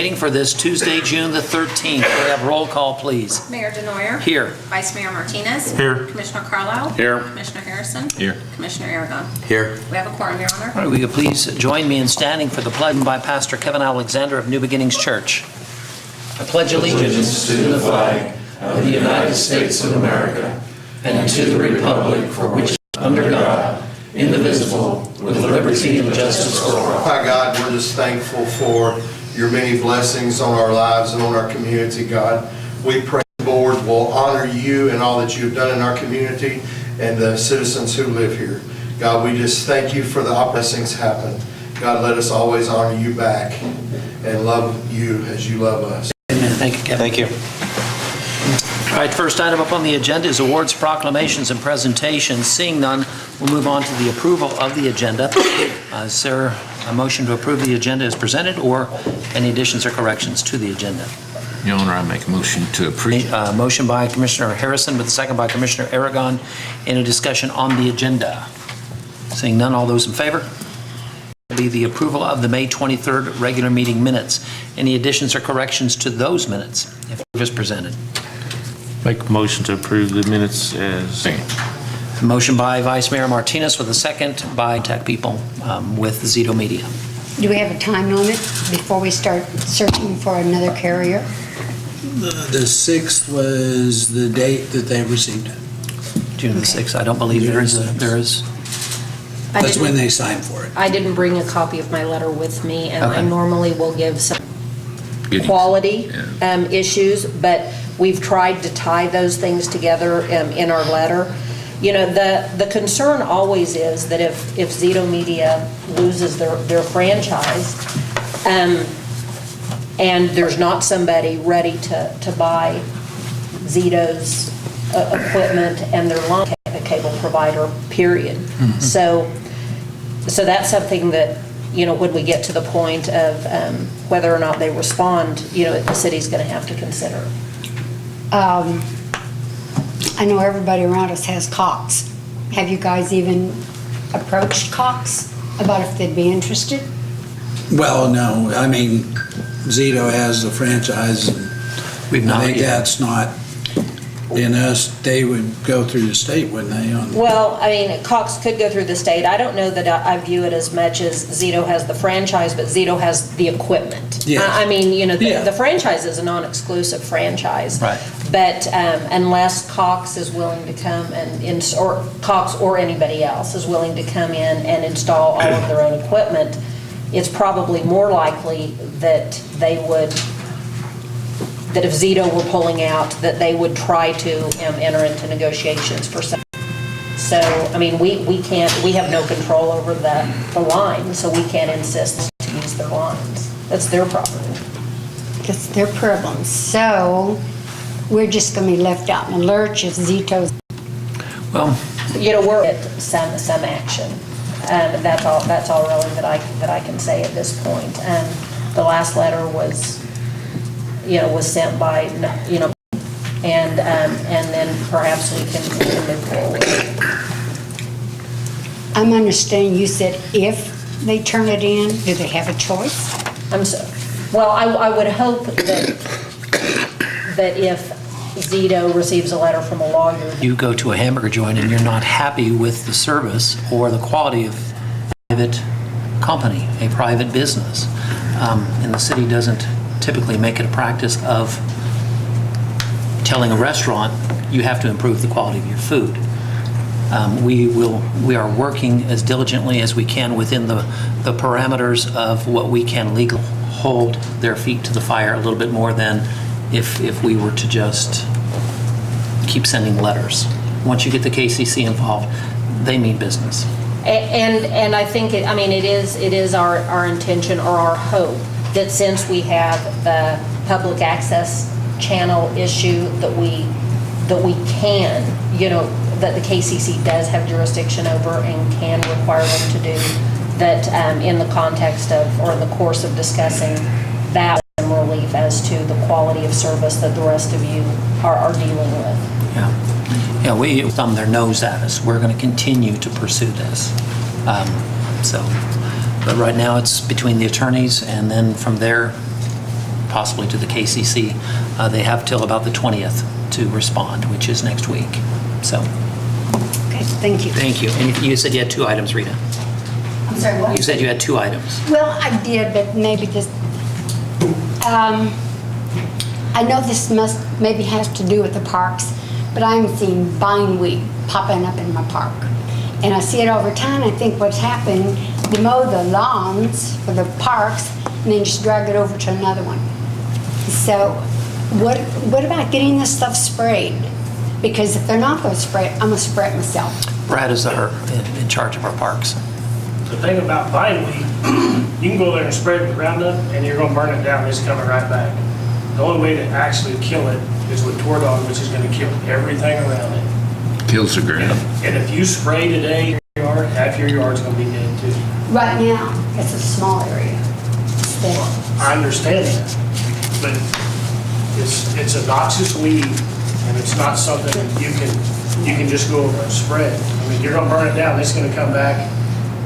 Meeting for this Tuesday, June the 13th. We have roll call, please. Mayor Denoyer. Here. Vice Mayor Martinez. Here. Commissioner Carlisle. Here. Commissioner Harrison. Here. Commissioner Aragon. Here. We have a quorum, Your Honor. All right, will you please join me in standing for the pledge by Pastor Kevin Alexander of New Beginnings Church. I pledge allegiance to the flag of the United States of America and to the republic for which is under God, indivisible, with liberty and justice for all. Hi, God, we're just thankful for your many blessings on our lives and on our community, God. We pray the board will honor you and all that you've done in our community and the citizens who live here. God, we just thank you for the blessings happen. God, let us always honor you back and love you as you love us. Amen. Thank you, Kevin. Thank you. All right, first item up on the agenda is awards, proclamations, and presentations. Seeing none, we'll move on to the approval of the agenda. Is there a motion to approve the agenda as presented, or any additions or corrections to the agenda? Your Honor, I make a motion to approve. Motion by Commissioner Harrison with a second by Commissioner Aragon. Any discussion on the agenda? Seeing none, all those in favor? Will be the approval of the May 23rd regular meeting minutes. Any additions or corrections to those minutes, if as presented? Make a motion to approve the minutes as... Motion by Vice Mayor Martinez with a second by Tech People with Zito Media. Do we have a time limit before we start searching for another carrier? The 6th was the date that they received it. June the 6th. I don't believe there is. That's when they signed for it. I didn't bring a copy of my letter with me, and I Okay. normally will give some Good. quality Yeah. issues, but we've tried to tie those things together in our letter. You know, the concern always is that if Zito Media loses their franchise, and there's not somebody ready to buy Zito's equipment and their line cable provider, period. So that's something that, you know, when we get to the point of whether or not they respond, you know, the city's going to have to consider. I know everybody around us has Cox. Have you guys even approached Cox about if they'd be interested? Well, no, I mean, Zito has the franchise, and We've I not think yet. that's not in us. They would go through the state, wouldn't they? Well, I mean, Cox could go through the state. I don't know that I view it as much as Zito has the franchise, but Zito has the equipment. Yes. I mean, you know, Yeah. the franchise is a non-exclusive franchise. Right. But unless Cox is willing to come or Cox or anybody else is willing to come in and install all of their own equipment, it's probably more likely that they would, that if Zito were pulling out, that they would try to enter into negotiations for some. So, I mean, we can't, we have no control over the line, so we can't insist to use their lines. That's their property. It's their problem. So we're just going to be left out in the lurch if Zito's. Well, You know, we're at some action. That's all really that I can say at this point. The last letter was sent by, you know, and then perhaps we can move forward. I'm understanding you said if they turn it in, do they have a choice? Well, I would hope that if Zito receives a letter from a lawyer. you go to a hamburger joint and you're not happy with the service or the quality of a private company, a private business, and the city doesn't typically make it a practice of telling a restaurant you have to improve the quality of your food. We are working as diligently as we can within the parameters of what we can legally hold their feet to the fire a little bit more than if we were to just keep sending letters. Once you get the KCC involved, they mean business. And I think, it is our intention or our hope that since we have the public access channel issue that we can, you know, that the KCC does have jurisdiction over and can require them to do, that in the context of, or in the course of discussing that relief as to the quality of service that the rest of you are dealing with. Yeah, we thumb their nose at us. We're going to continue to pursue this. But right now it's between the attorneys, and then from there, possibly to the KCC. They have till about the 20th to respond, which is next week. So, Okay, thank you. thank you. And you said you had 2 items, Rita. I'm sorry, what? You said you had 2 items. Well, I did, but maybe this, I know this maybe has to do with the parks, but I'm seeing bindweed popping up in my park. And I see it over time, I think what's happened, they mow the lawns for the parks and then just drag it over to another one. So what about getting this stuff sprayed? Because if they're not gonna spray it, I'm gonna spray it myself. Brad is in charge of our parks. The thing about bindweed, you can go there and spray it with Roundup, and you're gonna burn it down, it's coming right back. The only way to actually kill it is with Tordon, which is gonna kill everything around it. Kills the ground. And if you spray today in your yard, half your yard's gonna be dead too. Right now, it's a small area. It's dead. I understand that, but it's a noxious weed, and it's not something that you can just go over and spread. I mean, you're gonna burn it down, it's gonna come back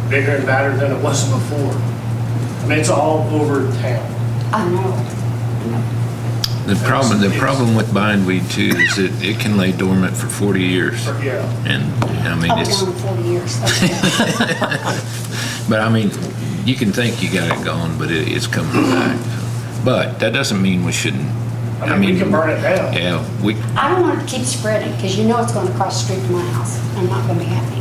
bigger and badder than it was before. I mean, it's all over town. I know. The problem with bindweed too is that it can lay dormant for 40 years. Yeah. And, I mean, Up it's, down 40 years. Okay. but I mean, you can think you got it gone, but it's coming back. But that doesn't mean we shouldn't. I mean, we can burn it down. Yeah, we, I don't want to keep spreading, because you know it's going to cross the street to my house. I'm not going to be happy.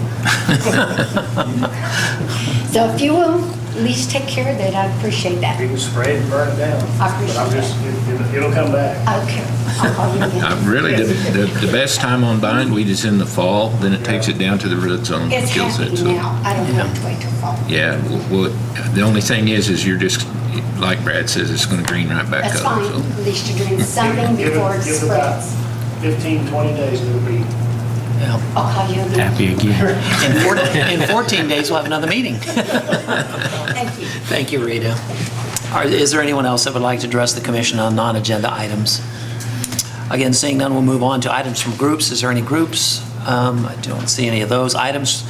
So if you will, at least take care of it, I'd appreciate that. You can spray it and burn it down. I appreciate But I'm just, it'll come back. Okay, I'll call you again. really, the best time on bindweed is in the fall, then it takes it down to the root zone and It's kills it. happening So, now. I don't have to wait till fall. yeah, well, the only thing is you're just, like Brad says, it's gonna green right back That's up. fine. So. At least you're doing something Give it- before it give it about spreads. 15, 20 days, it'll be. Yeah. I'll call you again. Happy again. In 14 days, we'll have another meeting. Thank you. Thank you, Rita. Is there anyone else that would like to address the commission on non-agenda items? Again, seeing none, we'll move on to items from groups. Is there any groups? I don't see any of those items.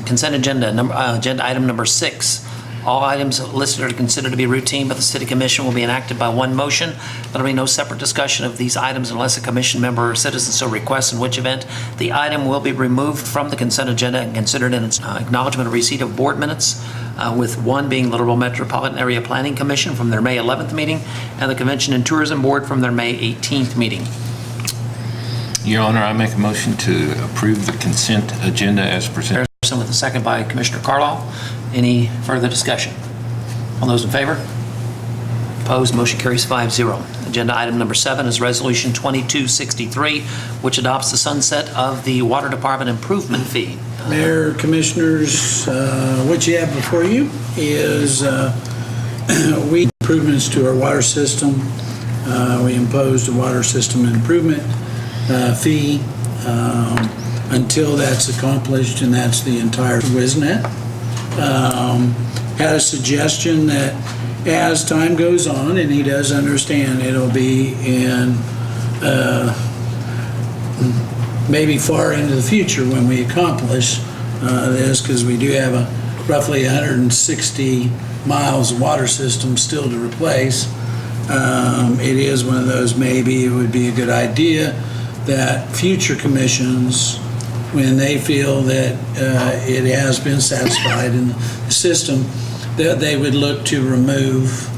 Consent agenda, agenda item number 6. All items listed are considered to be routine, but the city commission will be enacted by one motion. There will be no separate discussion of these items unless a commission member or citizen so requests, in which event the item will be removed from the consent agenda and considered in its acknowledgement of receipt of board minutes, with one being Little Metropolitan Area Planning Commission from their May 11th meeting and the Convention and Tourism Board from their May 18th meeting. Your Honor, I make a motion to approve the consent agenda as presented. With a second by Commissioner Carlisle. Any further discussion? All those in favor? Opposed, motion carries 5-0. Agenda item number 7 is Resolution 2263, which adopts the sunset of the Water Department improvement fee. Mayor, Commissioners, what you have before you is we improvements to our water system. We imposed a water system improvement fee until that's accomplished, and that's the entire WISNet. Had a suggestion that as time goes on, and he does understand it'll be in maybe far into the future when we accomplish this, because we do have roughly 160 miles of water system still to replace. It is one of those, maybe it would be a good idea that future commissions, when they feel that it has been satisfied in the system, that they would look to remove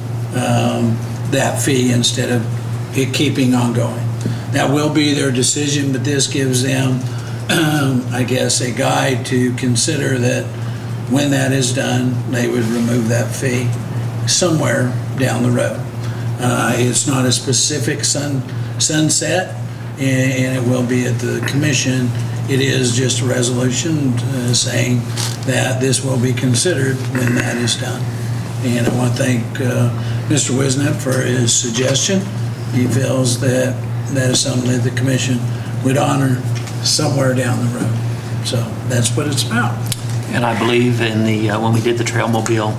that fee instead of it keeping on going. That will be their decision, but this gives them, I guess, a guide to consider that when that is done, they would remove that fee somewhere down the road. It's not a specific sunset, and it will be at the commission. It is just a resolution saying that this will be considered when that is done. And I want to thank Mr. Wisnett for his suggestion. He feels that that is something that the commission would honor somewhere down the road. So that's what it's about. And I believe in the, when we did the Trailmobile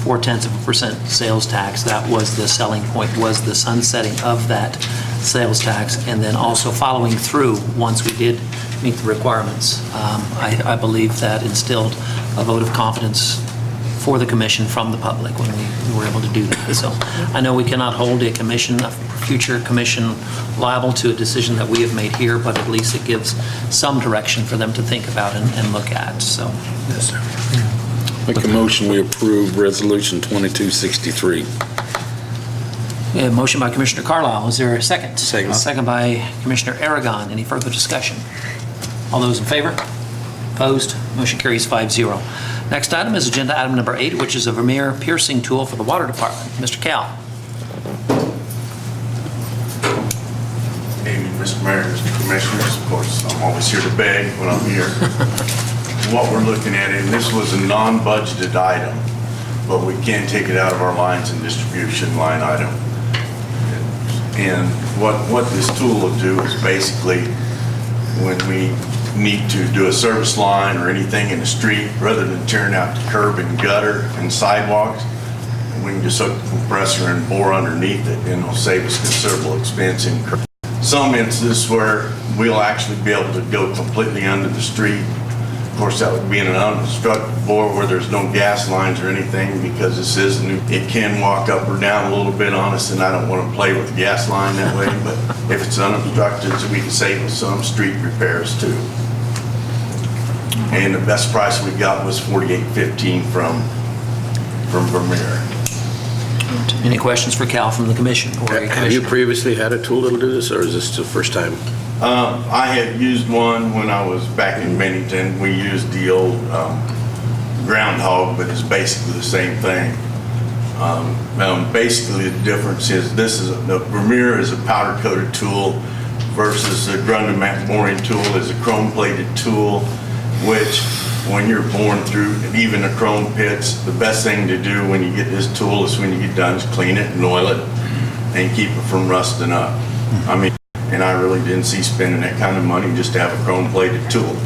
0.4% sales tax, that was the selling point, was the sunsetting of that sales tax, and then also following through once we did meet the requirements. I believe that instilled a vote of confidence before the commission from the public when we were able to do that. So I know we cannot hold a commission, a future commission liable to a decision that we have made here, but at least it gives some direction for them to think about and look at, so. Yes, sir. Make a motion, we approve Resolution 2263. We have a motion by Commissioner Carlisle. Is there a second? Second. Second by Commissioner Aragon. Any further discussion? All those in favor? Opposed? Motion carries 5-0. Next item is agenda item number 8, which is a Vermeer piercing tool for the water department. Mr. Cal. Good evening, Mr. Mayor, Mr. Commissioners. Of course, I'm always here to beg when I'm here. What we're looking at, and this was a non-budgeted item, but we can take it out of our lines and distribution line item. And what this tool will do is basically, when we need to do a service line or anything in the street, rather than tearing out the curb and gutter and sidewalks, we can just hook the compressor and bore underneath it, and it'll save us considerable expense in some instances where we'll actually be able to go completely under the street. Of course, that would be in an unobstructed bore where there's no gas lines or anything, because this is new. It can walk up or down a little bit on us, and I don't want to play with the gas line that way, but if it's unobstructed, so we can save us some street repairs too. And the best price we got was $48.15 from Vermeer. Any questions for Cal from the commission or a Have you commissioner? previously had a tool that'll do this, or is this the first time? I had used one when I was back in Bennington. We used the old groundhog, but it's basically the same thing. Basically, the difference is the Vermeer is a powder coated tool versus the Grundamac boring tool is a chrome plated tool, which when you're boring through even the chrome pits, the best thing to do when you get this tool is when you get done is clean it and oil it and keep it from rusting up. I mean, and I really didn't see spending that kind of money just to have a chrome plated tool.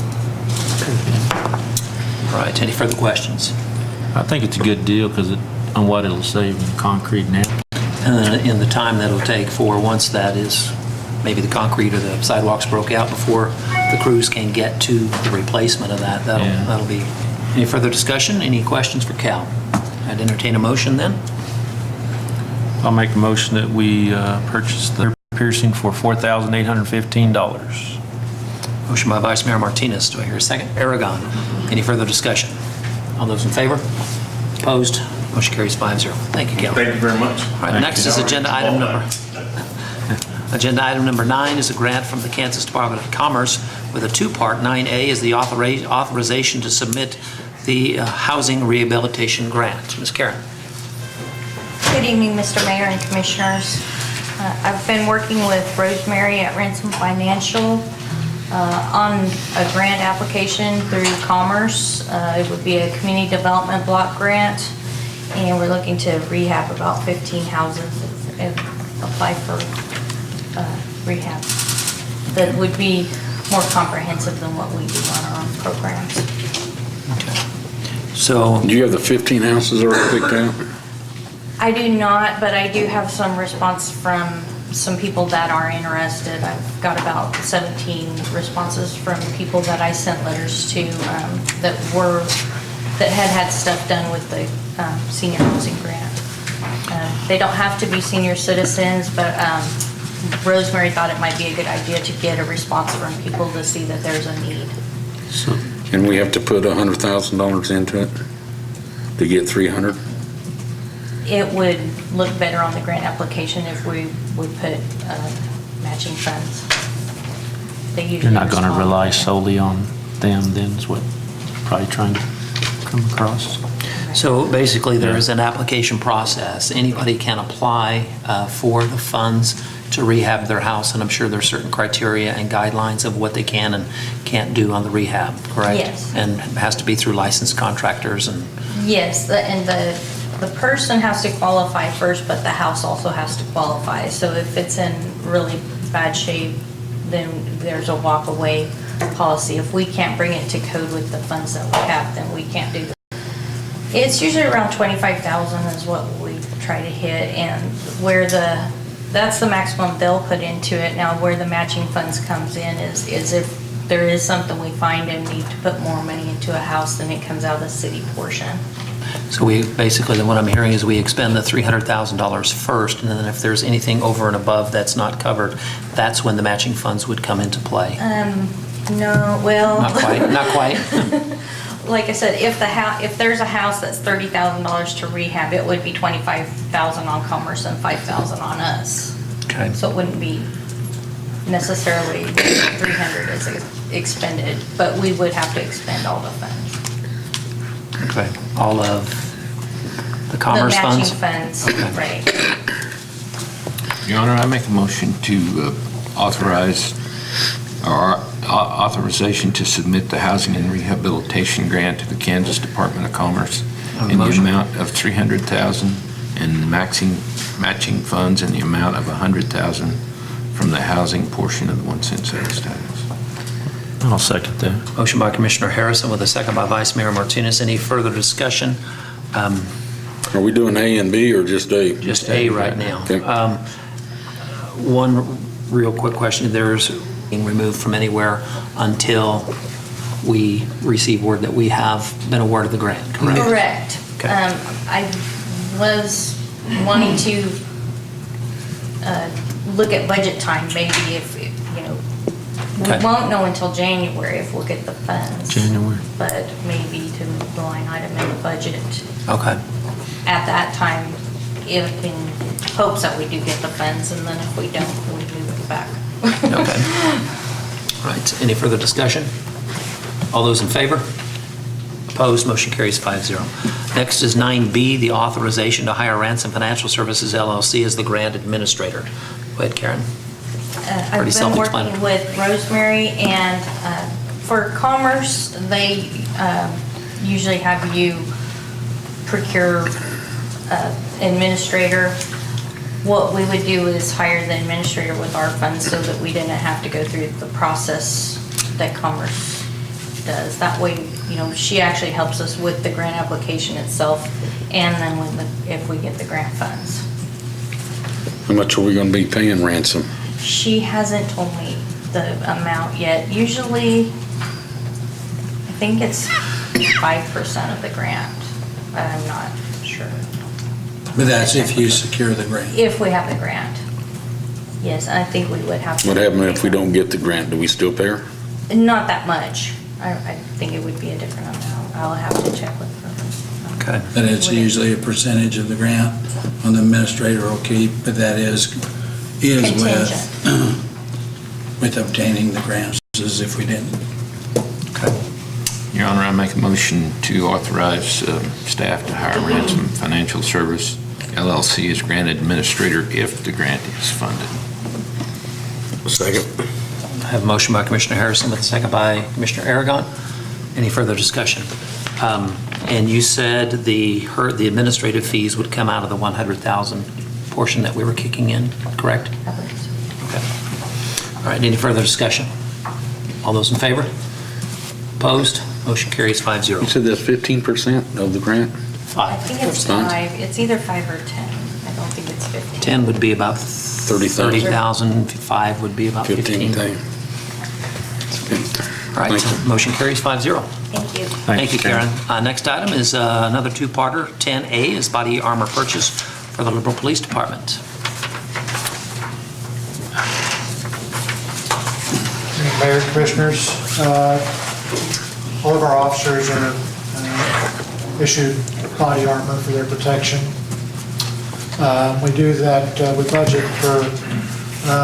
All right, any further questions? I think it's a good deal because on what it'll save in concrete now. And in the time that it'll take for once that is, maybe the concrete or the sidewalks broke out before the crews can get to the replacement of that, that'll be. Any further discussion? Any questions for Cal? I'd entertain a motion then. I'll make a motion that we purchase the piercing for $4,815. Motion by Vice Mayor Martinez. Do I hear a second? Aragon. Any further discussion? All those in favor? Opposed? Motion carries 5-0. Thank you, Cal. Thank you very much. All right, next is agenda item number 9 is a grant from the Kansas Department of Commerce with a two-part. 9A is the authorization to submit the housing rehabilitation grant. Ms. Karen. Good evening, Mr. Mayor and Commissioners. I've been working with Rosemary at Ransom Financial on a grant application through Commerce. It would be a community development block grant, and we're looking to rehab about 15 houses and apply for rehab. That would be more comprehensive than what we do on our own programs. So, Do you have the 15 houses already picked out? I do not, but I do have some response from some people that are interested. I've got about 17 responses from people that I sent letters to that had stuff done with the senior housing grant. They don't have to be senior citizens, but Rosemary thought it might be a good idea to get a response from people to see that there's a need. And we have to put $100,000 into it to get 300? It would look better on the grant application if we would put matching funds. They usually You're not going to respond. rely solely on them then, is what you're probably trying to come across. So basically, there is an application process. Anybody can apply for the funds to rehab their house, and I'm sure there's certain criteria and guidelines of what they can and can't do on the rehab, correct? Yes. And it has to be through licensed contractors and... Yes, the person has to qualify first, but the house also has to qualify. So if it's in really bad shape, then there's a walk away policy. If we can't bring it to code with the funds that we have, then we can't do that. It's usually around 25,000 is what we try to hit, and that's the maximum they'll put into it. Now, where the matching funds comes in is if there is something we find and need to put more money into a house, then it comes out of the city portion. So we, basically, then what I'm hearing is we expend the $300,000 first, and then if there's anything over and above that's not covered, that's when the matching funds would come into play. No, well. Not quite, not quite. Like I said, if there's a house that's $30,000 to rehab, it would be $25,000 on Commerce and $5,000 on us. Okay. So it wouldn't be necessarily 300 is expended, but we would have to expend all the funds. Okay. All of the commerce funds? The matching funds, Okay. right. Your Honor, I make a motion to authorize, or authorization to submit the Housing and Rehabilitation Grant to the Kansas Department of Commerce in the Motion. amount of $300,000 and matching funds in the amount of $100,000 from the housing portion of the 1 cent sales tax. I'll second that. Motion by Commissioner Harrison with a second by Vice Mayor Martinez. Any further discussion? Are we doing A and B or just A? Just A right now. Okay. One real quick question. There's being removed from anywhere until we receive word that we have been awarded the grant, correct? Correct. Okay. I was wanting to look at budget time, maybe if, you know, Okay. we won't know until January if we'll get the funds. January. But maybe to move the line item in the budget Okay. at that time, if in hopes that we do get the funds, and then if we don't, we move it back. Okay. All right. Any further discussion? All those in favor? Opposed? Motion carries 5-0. Next is 9B, the authorization to hire Ransom Financial Services LLC as the grant administrator. Go ahead, Karen. I've Pretty been self-explanatory. working with Rosemary, and for Commerce, they usually have you procure administrator. What we would do is hire the administrator with our funds so that we didn't have to go through the process that Commerce does. That way, you know, she actually helps us with the grant application itself, and then if we get the grant funds. How much are we gonna be paying Ransom? She hasn't told me the amount yet. Usually, I think it's 5% of the grant, but I'm not sure. But that's if you secure the grant. If we have the grant. Yes, I think we would have to. What happens if we don't get the grant? Do we still pay her? Not that much. I think it would be a different amount. I'll have to check with her. Okay. And it's usually a percentage of the grant on the administrator will keep, but that is with obtaining the grants, as if we didn't. Okay. Your Honor, I make a motion to authorize staff to hire Ransom Financial Service LLC as grant administrator if the grant is funded. Second. I have a motion by Commissioner Harrison with a second by Commissioner Aragon. Any further discussion? And you said the administrative fees would come out of the 100,000 portion that we were kicking in, correct? Okay. All right, any further discussion? All those in favor? Opposed? Motion carries 5-0. You said that's 15% of the grant? I think it's 5. It's either 5 or 10. I don't think it's 15. 10 would be about 30,000. 30,000, 5 would be about 15. 15,000. All right, so motion carries 5-0. Thank you. Thank you, Karen. Next item is another two-parter. 10A is body armor purchase for the Liberal Police Department. Mayor, Commissioners, all of our officers are issued body armor for their protection. We do that, we budget for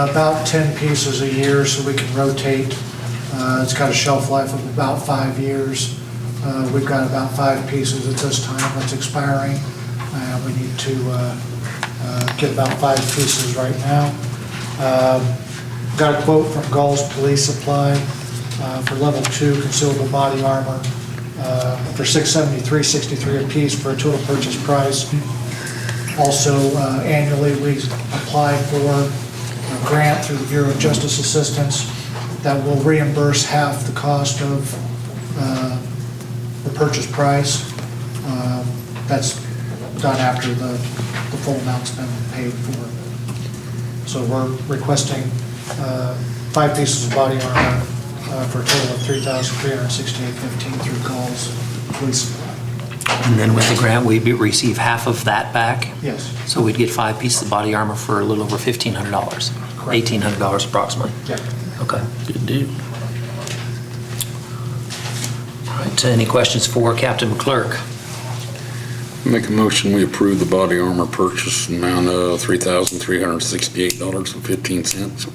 about 10 pieces a year so we can rotate. It's got a shelf life of about 5 years. We've got about 5 pieces at this time that's expiring. We need to get about 5 pieces right now. Got a quote from Gulls Police Supply for level 2 concealable body armor for $673.63 a piece for a total purchase price. Also, annually, we apply for a grant through the Bureau of Justice Assistance that will reimburse half the cost of the purchase price. That's done after the full amount's been paid for. So we're requesting 5 pieces of body armor for a total of $3,368.15 through Gulls Police Supply. And then with the grant, we'd receive half of that back? Yes. So we'd get 5 pieces of body armor for a little over $1,500, $1,800 approximately. Yeah. Okay, good deal. All right, any questions for Captain McClurg? Make a motion, we approve the body armor purchase amount of $3,368.15.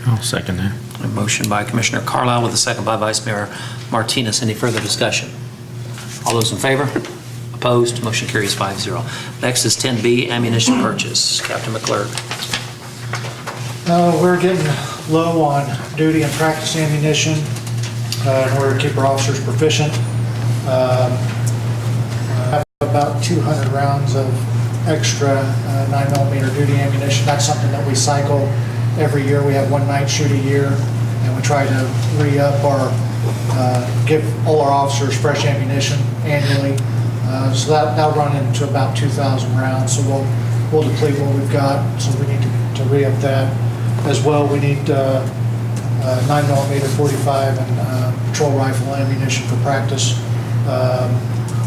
I'll second that. A motion by Commissioner Carlisle with a second by Vice Mayor Martinez. Any further discussion? All those in favor? Opposed? Motion carries 5-0. Next is 10B, ammunition purchase. Captain McClurg. We're getting low on duty and practice ammunition in order to keep our officers proficient. I have about 200 rounds of extra 9mm duty ammunition. That's something that we cycle every year. We have one night shoot a year, and we try to re-up our, give all our officers fresh ammunition annually. So that'll run into about 2,000 rounds. So we'll deplete what we've got. So we need to re-up that. As well, we need 9mm 45 and patrol rifle ammunition for practice.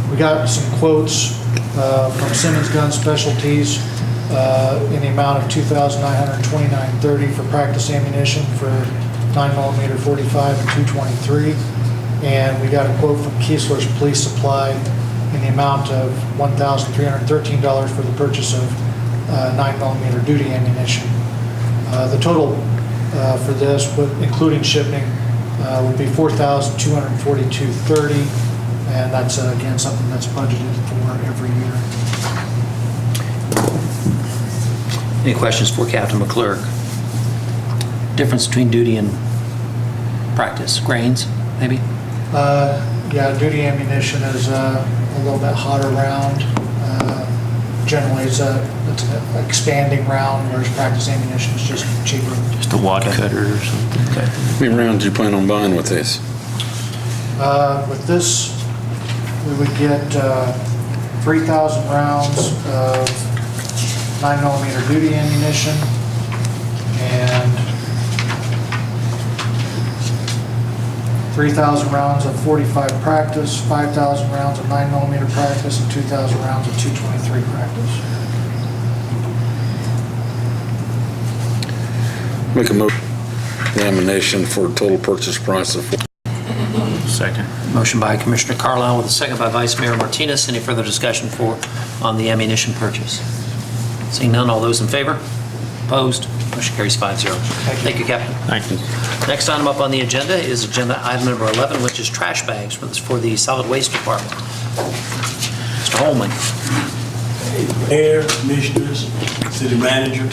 We got some quotes from Simmons Gun Specialties in the amount of $2,929.30 for practice ammunition for 9mm 45 and 223. And we got a quote from Keesler's Police Supply in the amount of $1,313 for the purchase of 9mm duty ammunition. The total for this, including shipping, would be $4,242.30, and that's again something that's budgeted for every year. Any questions for Captain McClurg? Difference between duty and practice? Grains, maybe? Yeah, duty ammunition is a little bit hotter round. Generally, it's an expanding round, whereas practice ammunition is just cheaper. Just a wad cutter or something. Okay. How many rounds do you plan on buying with this? With this, we would get 3,000 rounds of 9mm duty ammunition and 3,000 rounds of 45 practice, 5,000 rounds of 9mm practice, and 2,000 rounds of 223 practice. Make a motion, ammunition for a total purchase price of Second. Motion by Commissioner Carlisle with a second by Vice Mayor Martinez. Any further discussion on the ammunition purchase? Seeing none, all those in favor? Opposed? Motion carries 5-0. Thank you, Captain. Thank you. Next item up on the agenda is agenda item number 11, which is trash bags for the solid waste department. Mr. Holman. Mayor, commissioners, city manager,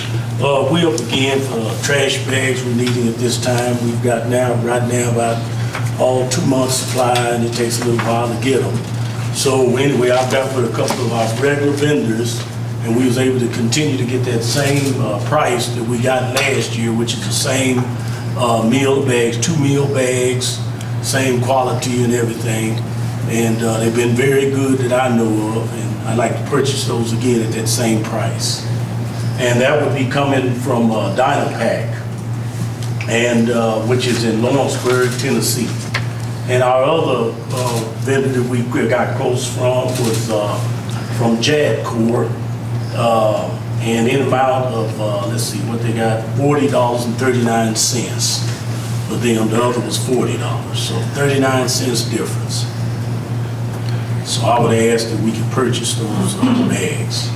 we up again for trash bags we're needing at this time. We've got right now about all 2 months supply, and it takes a little while to get them. So anyway, I've got with a couple of our regular vendors, and we was able to continue to get that same price that we got last year, which is the same meal bags, 2 meal bags, same quality and everything. And they've been very good that I know of, and I'd like to purchase those again at that same price. And that would be coming from Dynapack, and which is in Lawrenceburg, Tennessee. And our other vendor that we got quotes from was from Jadcorp, and in amount of, let's see, what they got, $40.39. But then the other was $40, so 39 cents difference. So I would ask that we could purchase those bags.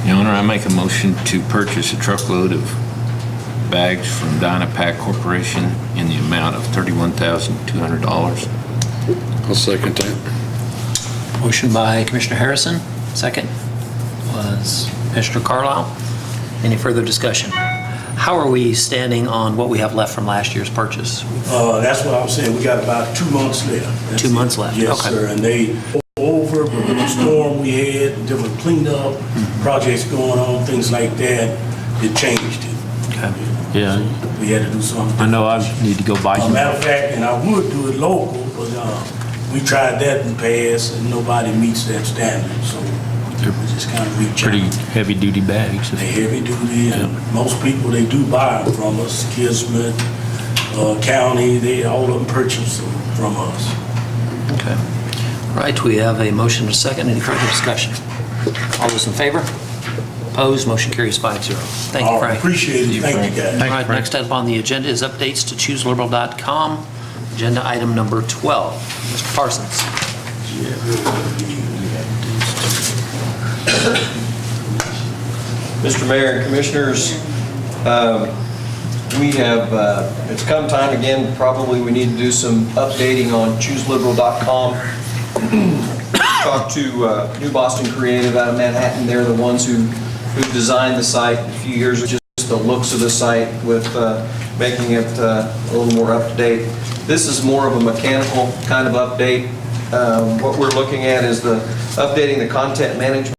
Your Honor, I make a motion to purchase a truckload of bags from Dynapack Corporation in the amount of $31,200. I'll second that. Motion by Commissioner Harrison. Second was Commissioner Carlisle. Any further discussion? How are we standing on what we have left from last year's purchase? That's what I was saying. We got about 2 months left. That's 2 months left. Yes, Okay. sir. And they over with the storm we had, different cleanup projects going on, things like that. It changed it. Okay. Yeah. We had to do something. I know I need to go buy some. Matter of fact, and I would do it local, but we tried that in the past, and nobody meets that standard. So we just kind of reach Pretty out. heavy duty bags. They're heavy duty, and most people, they do buy them from us. Kismet, County, they all of them purchase them from us. Okay. right, we have a motion and a second. Any further discussion? All those in favor? Opposed? Motion carries 5-0. Thank you, All right, Frank. appreciate it. Thank you, guys. All right, next item on the agenda is updates to ChooseLiberal.com. Agenda item number 12. Mr. Parsons. Mr. Mayor and Commissioners, we have, it's come time again, probably we need to do some updating on ChooseLiberal.com. Talked to New Boston Creative out of Manhattan. They're the ones who designed the site a few years ago. Just the looks of the site with making it a little more up to date. This is more of a mechanical kind of update. What we're looking at is updating the content management,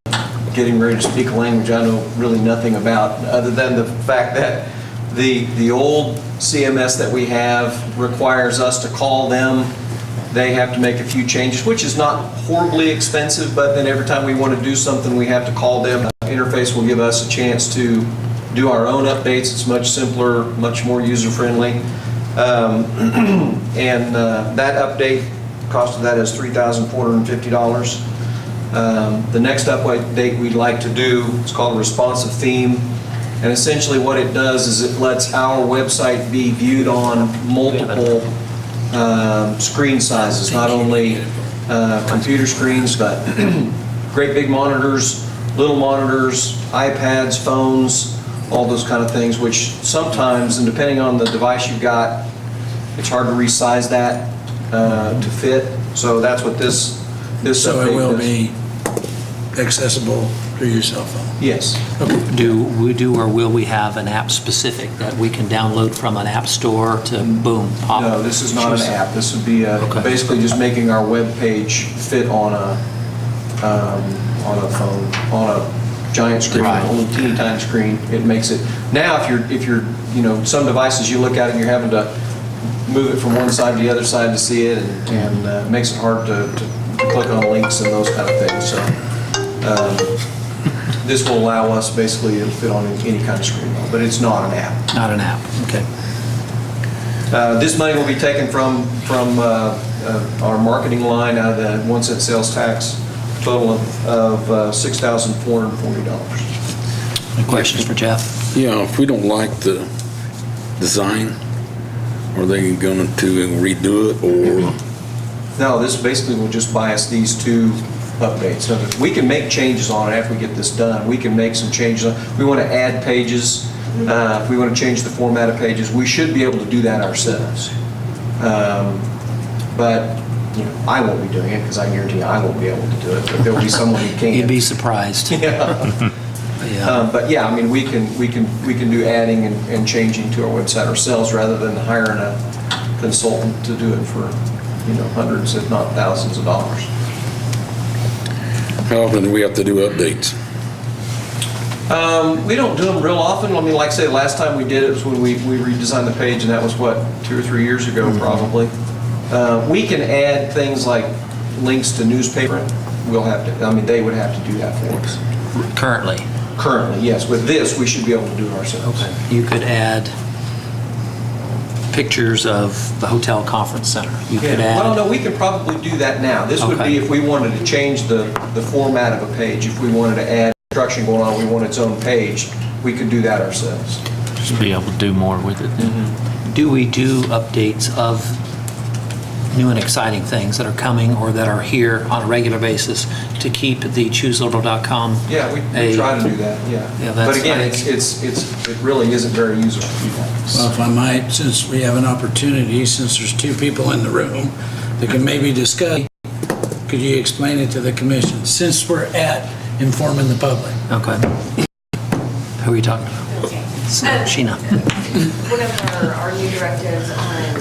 getting ready to speak a language I know really nothing about, other than the fact that the old CMS that we have requires us to call them. They have to make a few changes, which is not horribly expensive, but then every time we want to do something, we have to call them. Interface will give us a chance to do our own updates. It's much simpler, much more user-friendly. And that update, cost of that is $3,450. The next update we'd like to do is called a responsive theme. And essentially what it does is it lets our website be viewed on multiple screen sizes, not only computer screens, but great big monitors, little monitors, iPads, phones, all those kind of things, which sometimes, and depending on the device you've got, it's hard to resize that to fit. So that's what this So it will does. be accessible through your cell phone? Yes. Do or will we have an app specific that we can download from an app store to boom, pop? No, this is not an app. This would be Okay. basically just making our web page fit on a phone, on a giant screen, Right. a little teeny tiny screen. It makes it, now if you're, some devices you look at it and you're having to move it from one side to the other side to see it, and it makes it hard to click on links and those kind of things. So this will allow us basically to fit on any kind of screen, but it's not an app. Not an app, okay. This money will be taken from our marketing line out of the 1 cent sales tax, total of $6,440. Any questions for Jeff? Yeah, if we don't like the design, are they going to redo it, or? No, this basically will just buy us these two updates. So we can make changes on it after we get this done. We can make some changes. We want to add pages. If we want to change the format of pages, we should be able to do that ourselves. But I won't be doing it because I guarantee you I won't be able to do it. But there will be someone who can. You'd be surprised. Yeah. Yeah. But yeah, I mean, we can do adding and changing to our website ourselves rather than hiring a consultant to do it for hundreds, if not thousands of dollars. How often do we have to do updates? We don't do them real often. I mean, like I say, the last time we did it was when we redesigned the page, and that was, 2 or 3 years ago, probably. We can add things like links to newspaper. They would have to do that for us. Currently? Currently, yes. With this, we should be able to do it ourselves. Okay. You could add pictures of the hotel conference center. You could add... Well, no, we could probably do that now. This would be if we wanted to change the format of a page. If we wanted to add construction going on, we want its own page, we could do that ourselves. Just be able to do more with it. Do we do updates of new and exciting things that are coming or that are here on a regular basis to keep the ChooseLiberal.com? Yeah, we try to do that, yeah. But again, it really isn't very user-friendly. Well, if I might, since we have an opportunity, since there's two people in the room that can maybe discuss, could you explain it to the commission, since we're at informing the public? Okay. Who are you talking about? Sheena. One of our new directives on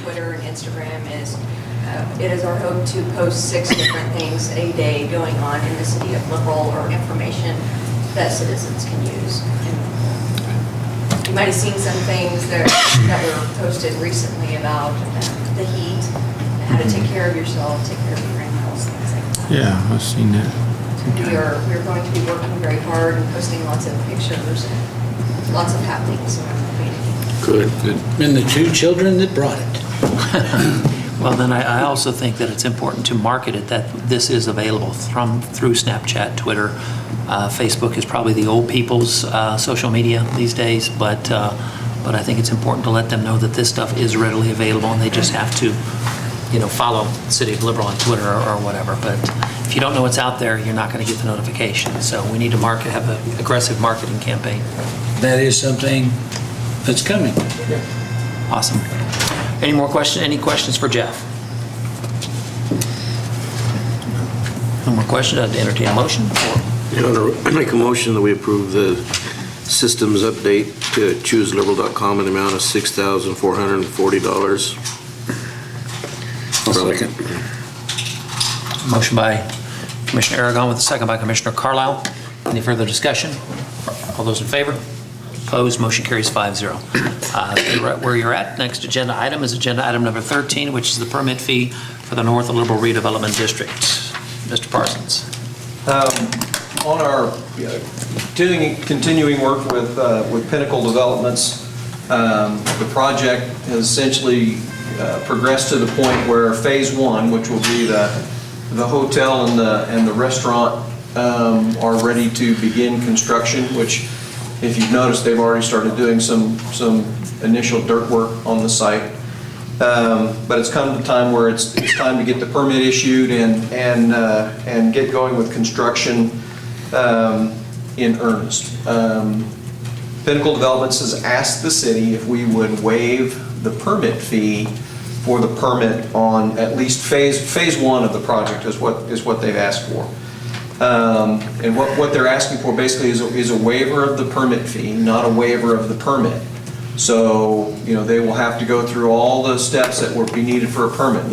Twitter and Instagram is it is our hope to post 6 different things a day going on in the city of Liberal or information that citizens can use. And you might have seen some things that were posted recently about the heat, how to take care of yourself, take care of your animals, things like that. Yeah, I've seen that. We're going to be working very hard and posting lots of pictures and lots of happenings around the community. Good. And the two children that brought it. Well, then I also think that it's important to market it, that this is available through Snapchat, Twitter. Facebook is probably the old people's social media these days, but I think it's important to let them know that this stuff is readily available, and they just have to, follow City of Liberal on Twitter or whatever. But if you don't know what's out there, you're not going to get the notification. So we need to have an aggressive marketing campaign. That is something that's coming. Awesome. Any questions for Jeff? No more questions? I'd entertain a motion. Your Honor, I make a motion that we approve the systems update to ChooseLiberal.com in the amount of $6,440. Second. Motion by Commissioner Aragon with a second by Commissioner Carlisle. Any further discussion? All those in favor? Opposed? Motion carries 5-0. Stay right where you're at. Next agenda item is agenda item number 13, which is the permit fee for the North Liberal Redevelopment District. Mr. Parsons. On our continuing work with Pinnacle Developments, the project has essentially progressed to the point where phase one, which will be the hotel and the restaurant, are ready to begin construction, which, if you've noticed, they've already started doing some initial dirt work on the site. But it's come to a time where it's time to get the permit issued and get going with construction in earnest. Pinnacle Developments has asked the city if we would waive the permit fee for the permit on at least phase one of the project is what they've asked for. And what they're asking for basically is a waiver of the permit fee, not a waiver of the permit. So, they will have to go through all the steps that would be needed for a permit.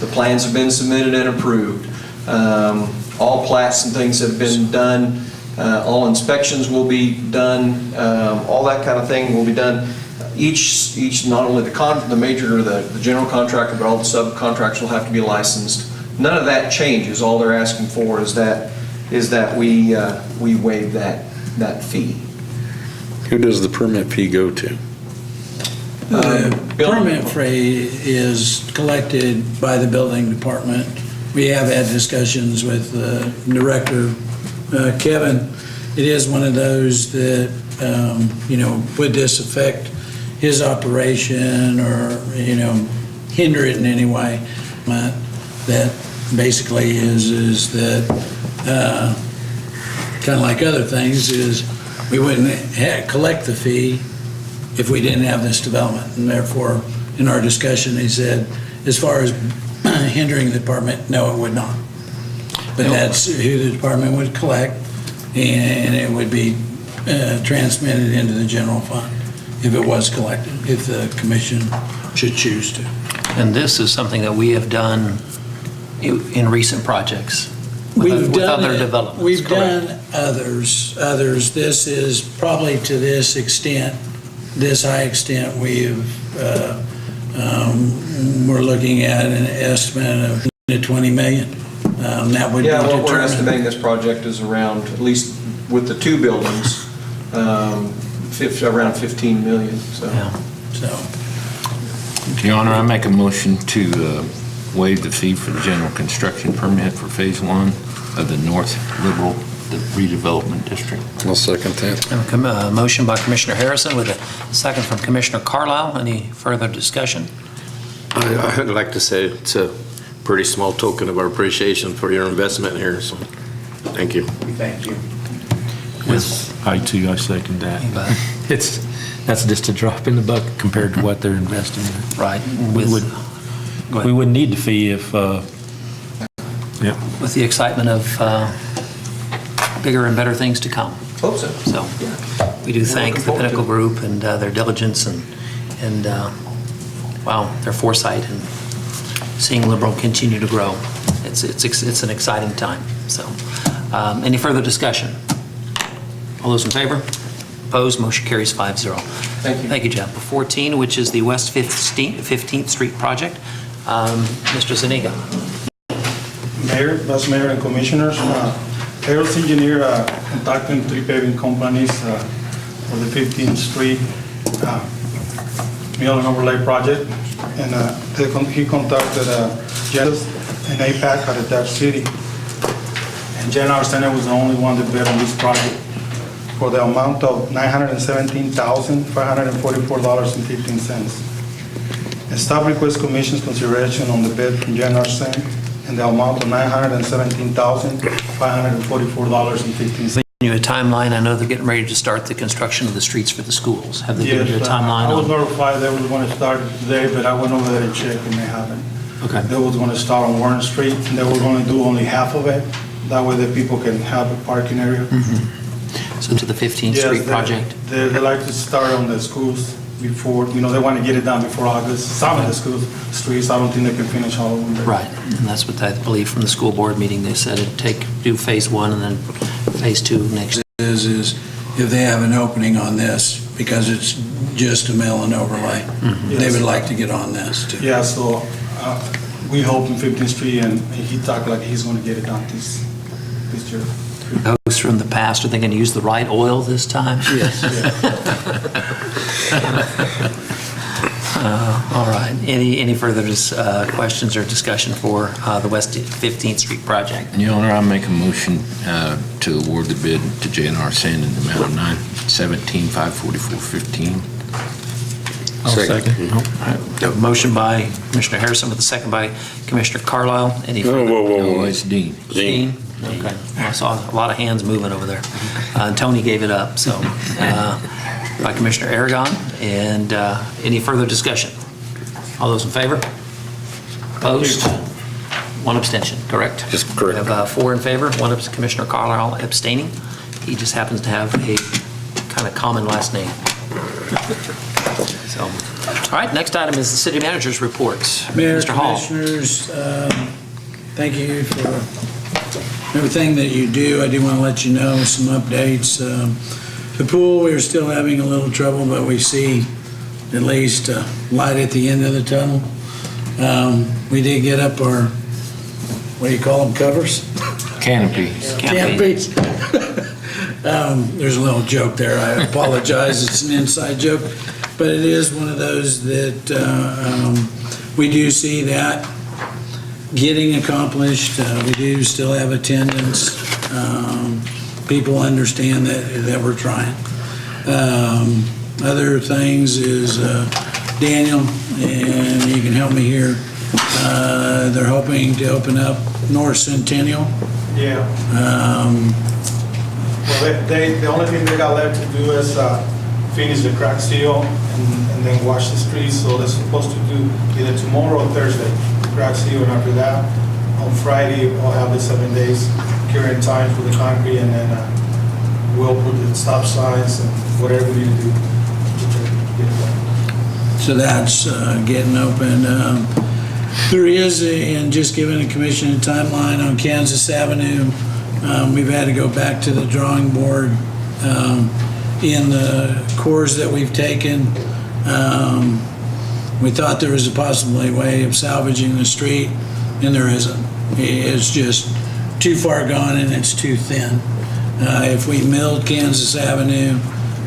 The plans have been submitted and approved. All plats and things have been done. All inspections will be done. All that kind of thing will be done. Each not only the general contractor, but all the subcontractors will have to be licensed. None of that changes. All they're asking for is that we waive that fee. Who does the permit fee go to? The permit fee is collected by the building department. We have had discussions with the director, Kevin. It is one of those that, would this affect his operation or, hinder it in any way? That basically is that, kind of like other things, is we wouldn't collect the fee if we didn't have this development. And therefore, in our discussion, he said, as far as hindering the department, no, it would not. But that's who the department would collect, and it would be transmitted into the general fund if it was collected, if the commission should choose to. And this is something that we have done in recent projects with other developments. We've correct? done others. This is probably to this high extent, we're looking at an estimate of $20 million. That would be what determined. we're estimating this project is around, at least with the two buildings, around $15 million. Your Honor, I make a motion to waive the fee for the general construction permit for phase one of the North Liberal Redevelopment District. I'll second that. A motion by Commissioner Harrison with a second from Commissioner Carlisle. Any further discussion? I'd like to say it's a pretty small token of our appreciation for your investment here, so thank you. Thank you. I second that. That's just a drop in the bucket compared to what they're investing in. Right. We wouldn't need the fee if, With the excitement of bigger and better things to come. Hope so. So we do thank the Pinnacle Group and their diligence and their foresight and seeing Liberal continue to grow. It's an exciting time. So any further discussion? All those in favor? Opposed? Motion carries 5-0. Thank you. Thank you, Jeff. 14, which is the West 15th Street project. Mr. Zuniga. Mayor, Vice Mayor, and Commissioners, Harold's engineer contacting 3 paving companies for the 15th Street Mill and Overlay project, and he contacted Genesis and APAC out of Dodge City. And JNR Center was the only one that bid on this project for the amount of $917,544.15. And staff requests commission's consideration on the bid from JNR Center in the amount of $917,544.15. You a timeline? I know they're getting ready to start the construction of the streets for the schools. Have they given you a timeline? I was on- notified they were going to start today, but I went over there and checked and they haven't. Okay. They was going to start on Warren Street and they were going to do only half of it. That way the people can have a parking area. So to the 15th Yes, Street project? They like to start on the schools before, they want to get it done before August. Some of the schools, streets, I don't think they can finish all of them. Right, and that's what I believe from the school board meeting. They said it'd do phase 1 and then phase 2 next. Is if they have an opening on this, because it's just a mill and overlay, they would like to get on this too. Yeah, so we hope in 15th Street, and he talked like he's going to get it done this year. Those from the past, are they going to use the right oil this time? Yes. All right. Any further questions or discussion for the West 15th Street project? Your Honor, I make a motion to award the bid to JNR Sand in the amount of $917,544.15. Second. All right. A motion by Commissioner Harrison with a second by Commissioner Carlisle. Any further? No, it's Dean. Dean? Okay. Well, I saw a lot of hands moving over there. And Tony gave it up, so. By Commissioner Aragon. And any further discussion? All those in favor? Opposed? One abstention, correct? Yes, correct. We have 4 in favor, one of Commissioner Carlisle abstaining. He just happens to have a kind of common last name. So, all right, next item is the city manager's reports. Mayor, Mr. Hall. Commissioners, thank you for everything that you do. I do want to let you know some updates. The pool, we're still having a little trouble, but we see at least a light at the end of the tunnel. We did get up our, what do you call them, covers? Canopies. Canopies. There's a little joke there. I apologize. It's an inside joke. But it is one of those that we do see that getting accomplished. We do still have attendance. People understand that we're trying. Other things is Daniel, and you can help me here. They're hoping to open up North Centennial. Yeah. Well, the only thing they got left to do is finish the crack seal and then wash the streets. So they're supposed to do either tomorrow or Thursday, crack seal, and after that, on Friday, we'll have the 7 days curing time for the concrete, and then we'll put the stop signs and whatever we need to do to get it done. So that's getting open. There is, and just giving the commission a timeline on Kansas Avenue, we've had to go back to the drawing board in the cores that we've taken. We thought there was a possible way of salvaging the street, and there isn't. It's just too far gone and it's too thin. If we milled Kansas Avenue,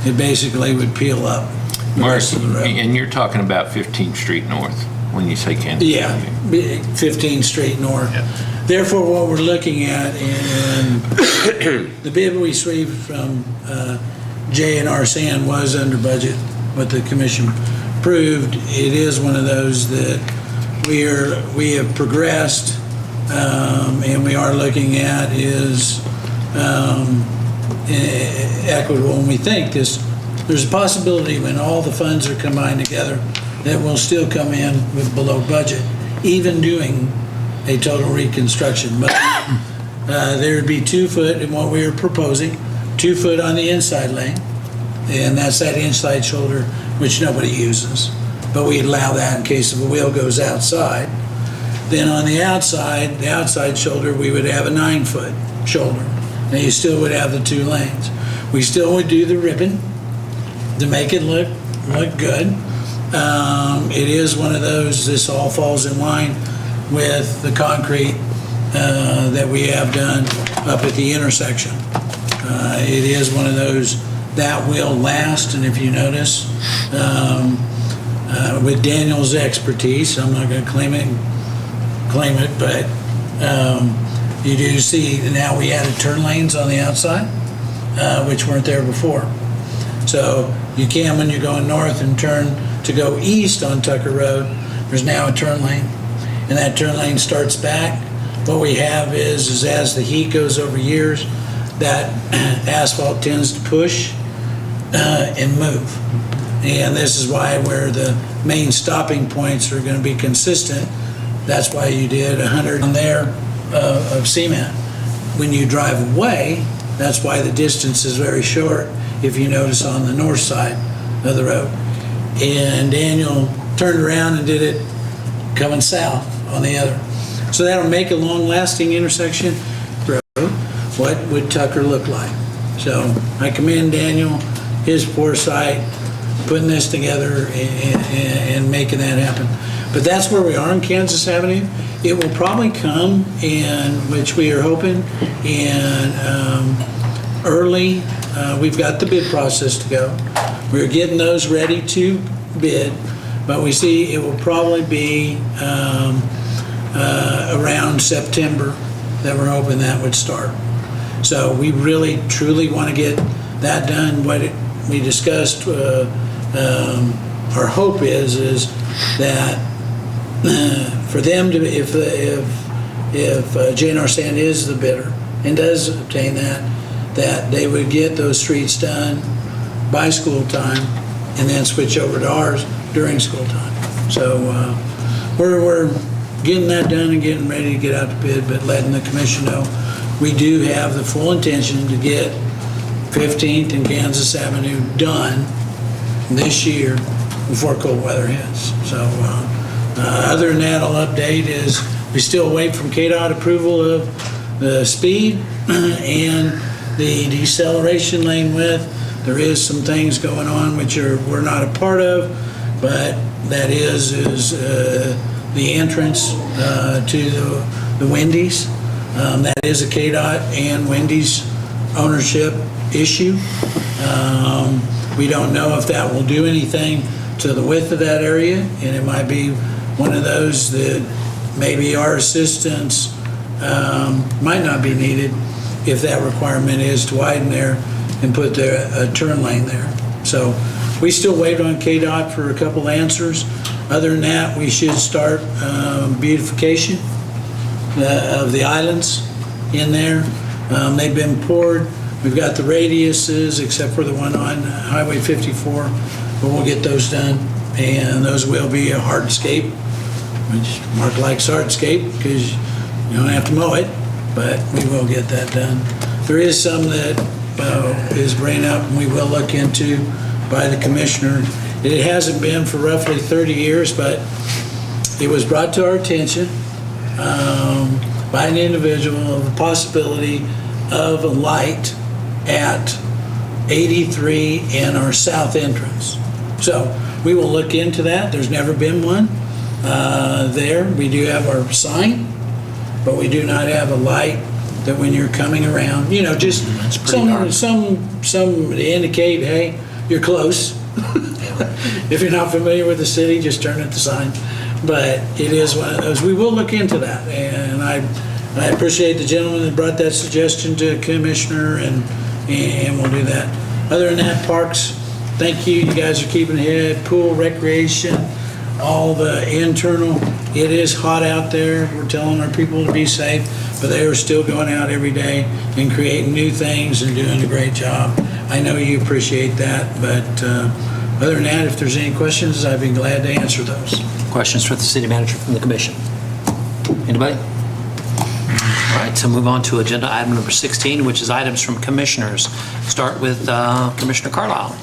it basically would peel up the rest of the road. And you're talking about 15th Street North when you say Kansas Yeah, Avenue. 15th Street North. Yeah. Therefore, what we're looking at, and the bid we received from J&R Sand was under budget, what the commission approved. It is one of those that we have progressed, and we are looking at is equitable. And we think there's a possibility when all the funds are combined together that we'll still come in with below budget, even doing a total reconstruction. But there would be 2 foot in what we are proposing, 2 foot on the inside lane, and that's that inside shoulder, which nobody uses. But we allow that in case if a wheel goes outside. Then on the outside shoulder, we would have a 9 foot shoulder. Now you still would have the 2 lanes. We still would do the ribbon to make it look good. It is one of those, this all falls in line with the concrete that we have done up at the intersection. It is one of those that will last, and if you notice, with Daniel's expertise, I'm not gonna claim it, but you do see now we added turn lanes on the outside, which weren't there before. So you can, when you're going north and turn to go east on Tucker Road, there's now a turn lane, and that turn lane starts back. What we have is as the heat goes over years, that asphalt tends to push and move. And this is why where the main stopping points are gonna be consistent, that's why you did 100 on there of cement. When you drive away, that's why the distance is very short, if you notice on the north side of the road. And Daniel turned around and did it coming south on the other. So that'll make a long-lasting intersection road. What would Tucker look like? So I commend Daniel, his foresight, putting this together and making that happen. But that's where we are on Kansas Avenue. It will probably come in, which we are hoping, in early, we've got the bid process to go. We're getting those ready to bid, but we see it will probably be around September that we're hoping that would start. So we really, truly want to get that done. What we discussed, our hope is that for them to, if J&R Sand is the bidder and does obtain that they would get those streets done by school time and then switch over to ours during school time. So we're getting that done and getting ready to get out to bid, but letting the commission know we do have the full intention to get 15th and Kansas Avenue done this year before cold weather hits. So other than that, I'll update is we still wait from KDOT approval of the speed and the deceleration lane width. There is some things going on which we're not a part of, but that is the entrance to the Wendy's. That is a KDOT and Wendy's ownership issue. We don't know if that will do anything to the width of that area, and it might be one of those that maybe our assistance might not be needed if that requirement is to widen there and put a turn lane there. So we still wait on KDOT for a couple answers. Other than that, we should start beautification of the islands in there. They've been poured. We've got the radiuses, except for the one on Highway 54, but we'll get those done. And those will be a hardscape, which Mark likes hardscape because you don't have to mow it, but we will get that done. There is some that is bringing up and we will look into by the commissioner. It hasn't been for roughly 30 years, but it was brought to our attention by an individual of the possibility of a light at 83 in our south entrance. So we will look into that. There's never been one there. We do have our sign, but we do not have a light that when you're coming around, just some to indicate, hey, you're close. If you're not familiar with the city, just turn at the sign. But it is one of those. We will look into that, and I appreciate the gentleman that brought that suggestion to Commissioner, and we'll do that. Other than that, parks, thank you. You guys are keeping ahead. Pool, recreation, all the internal. It is hot out there. We're telling our people to be safe, but they are still going out every day and creating new things and doing a great job. I know you appreciate that, but other than that, if there's any questions, I'd be glad to answer those. Questions for the city manager from the commission? Anybody? All right, so move on to agenda item number 16, which is items from commissioners. Start with Commissioner Carlisle.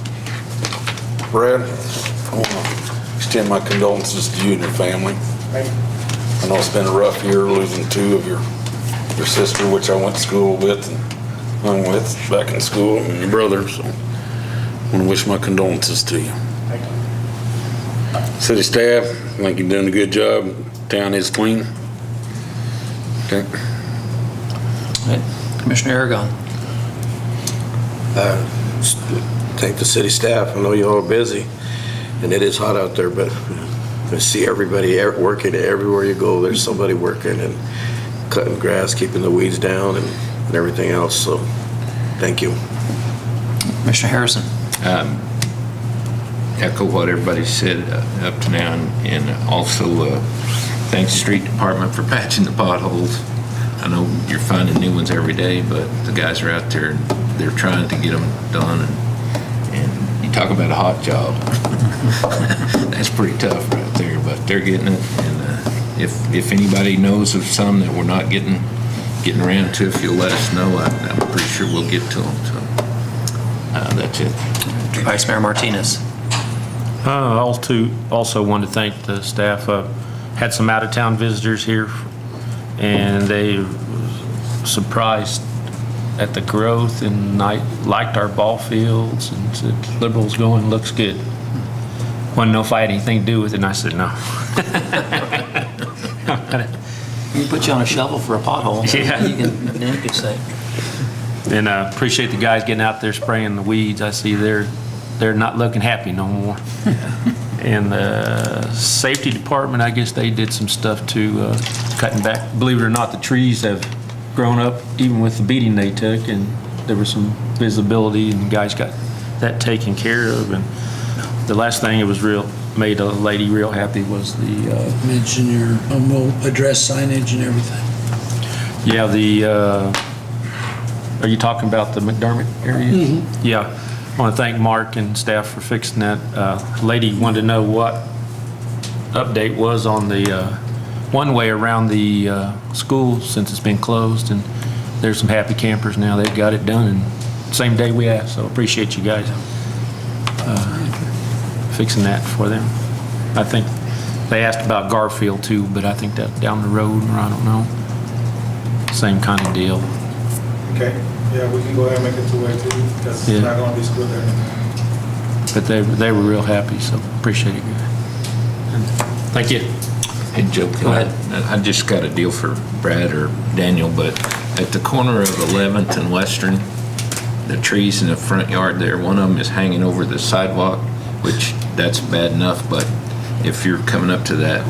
Brad, I want to extend my condolences to you and your family. I know it's been a rough year losing two of your sister, which I went to school with and hung with back in school, and your brother. So I want to wish my condolences to you. Thank you. City staff, I think you're doing a good job. Town is clean. Okay. All right. Commissioner Aragon. Thank the city staff. I know you're all busy. And it is hot out there, but I see everybody working everywhere you go. There's somebody working and cutting grass, keeping the weeds down and everything else. So thank you. Commissioner Harrison. Echo what everybody said up to now, and also thanks Street Department for patching the potholes. I know you're finding new ones every day, but the guys are out there and they're trying to get them done. And you talk about a hot job. That's pretty tough right there, but they're getting it. And if anybody knows of some that we're not getting around to, if you'll let us know, I'm pretty sure we'll get to them. So that's it. Vice Mayor Martinez. Also wanted to thank the staff. Had some out-of-town visitors here, and they were surprised at the growth and liked our ball fields and said, Liberal's going, looks good. Wanted to know if I had anything to do with it, and I said no. We put you on a shovel for a pothole. Yeah. You could say. And I appreciate the guys getting out there spraying the weeds. I see they're not looking happy no more. And the safety department, I guess they did some stuff too, cutting back. Believe it or not, the trees have grown up even with the beating they took, and there was some visibility, and the guys got that taken care of. And the last thing that was made a lady real happy was the Mention your home address signage and everything. Yeah, are you talking about the McDermott area? Mm-hmm. Yeah. I want to thank Mark and staff for fixing that. Lady wanted to know what update was on the one-way around the school since it's been closed, and there's some happy campers now. They've got it done, and same day we asked, so appreciate you guys fixing that for them. I think they asked about Garfield too, but I think that down the road, or I don't know. Same kind of deal. Okay, yeah, we can go ahead and make it two-way too, because Yeah. it's not gonna be school there anymore. But they were real happy, so appreciate it. And thank you. Hey, Joe, Go ahead. I just got a deal for Brad or Daniel, but at the corner of 11th and Western, the trees in the front yard there, one of them is hanging over the sidewalk, which that's bad enough, but if you're coming up to that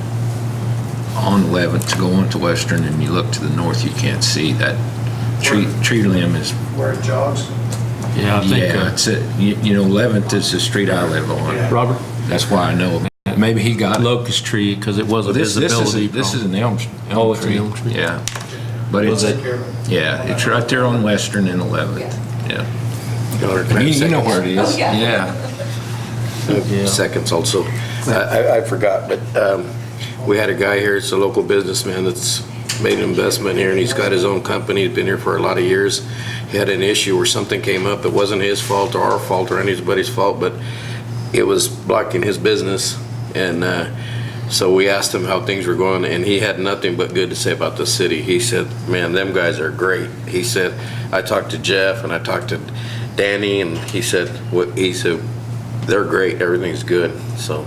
on 11th to go on to Western and you look to the north, you can't see that tree limb is. Where it jogs? Yeah, I think. Yeah, it's it. You know, 11th is the street I live on. Yeah. Robert? That's why I know. Maybe he got it. Locust tree, because it was a This visibility. is an elm tree. Oh, it's an elm tree. Yeah. But We'll it's, take care of it. yeah, it's right there on Western and 11th. Yeah. You know where it is. Oh, yeah. Yeah. Seconds also. I forgot, but we had a guy here, it's a local businessman that's made an investment here, and he's got his own company, he's been here for a lot of years. He had an issue where something came up, it wasn't his fault or our fault or anybody's fault, but it was blocking his business. And so we asked him how things were going, and he had nothing but good to say about the city. He said, man, them guys are great. He said, I talked to Jeff and I talked to Danny, and he said, they're great, everything's good. So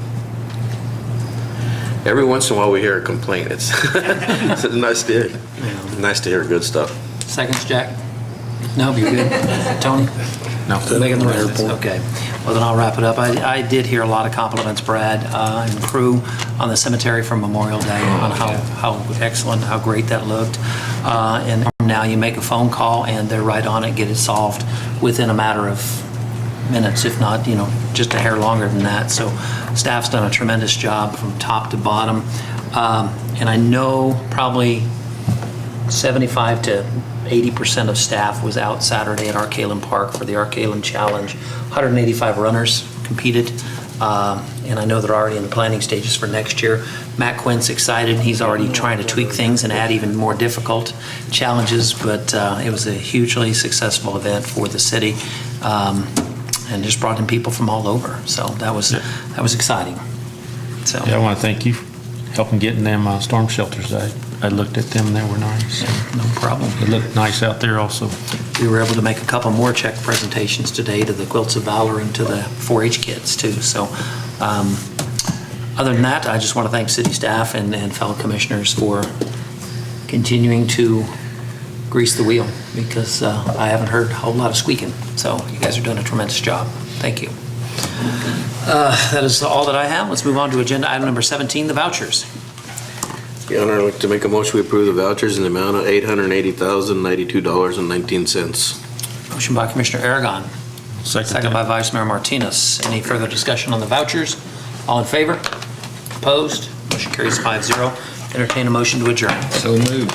every once in a while we hear a complaint. It's nice to hear good stuff. Seconds, Jack? No, you're good. Tony? No. Making the rounds. Okay. Well, then I'll wrap it up. I did hear a lot of compliments, Brad, and the crew on the cemetery for Memorial Day, on how excellent, how great that looked. And now you make a phone call and they're right on it, get it solved within a matter of minutes, if not, just a hair longer than that. So staff's done a tremendous job from top to bottom. And I know probably 75 to 80% of staff was out Saturday at Arcalin Park for the Arcalin Challenge. 185 runners competed, and I know they're already in the planning stages for next year. Matt Quinn's excited. He's already trying to tweak things and add even more difficult challenges, but it was a hugely successful event for the city, and just brought in people from all over. So that was exciting. So Yeah, I want to thank you for helping getting them storm shelters. I looked at them, they were nice. no problem. It looked nice out there also. We were able to make a couple more check presentations today to the Quilts of Valor and to the 4-H kids too. So other than that, I just want to thank city staff and fellow commissioners for continuing to grease the wheel, because I haven't heard a whole lot of squeaking. So you guys are doing a tremendous job. Thank you. That is all that I have. Let's move on to agenda item number 17, the vouchers. Your Honor, I'd like to make a motion we approve the vouchers in the amount of $880,092.19. Motion by Commissioner Aragon. Second by Vice Mayor Martinez. Any further discussion on the vouchers? All in favor? Opposed? Motion carries 5-0. Entertain a motion to adjourn. So moved.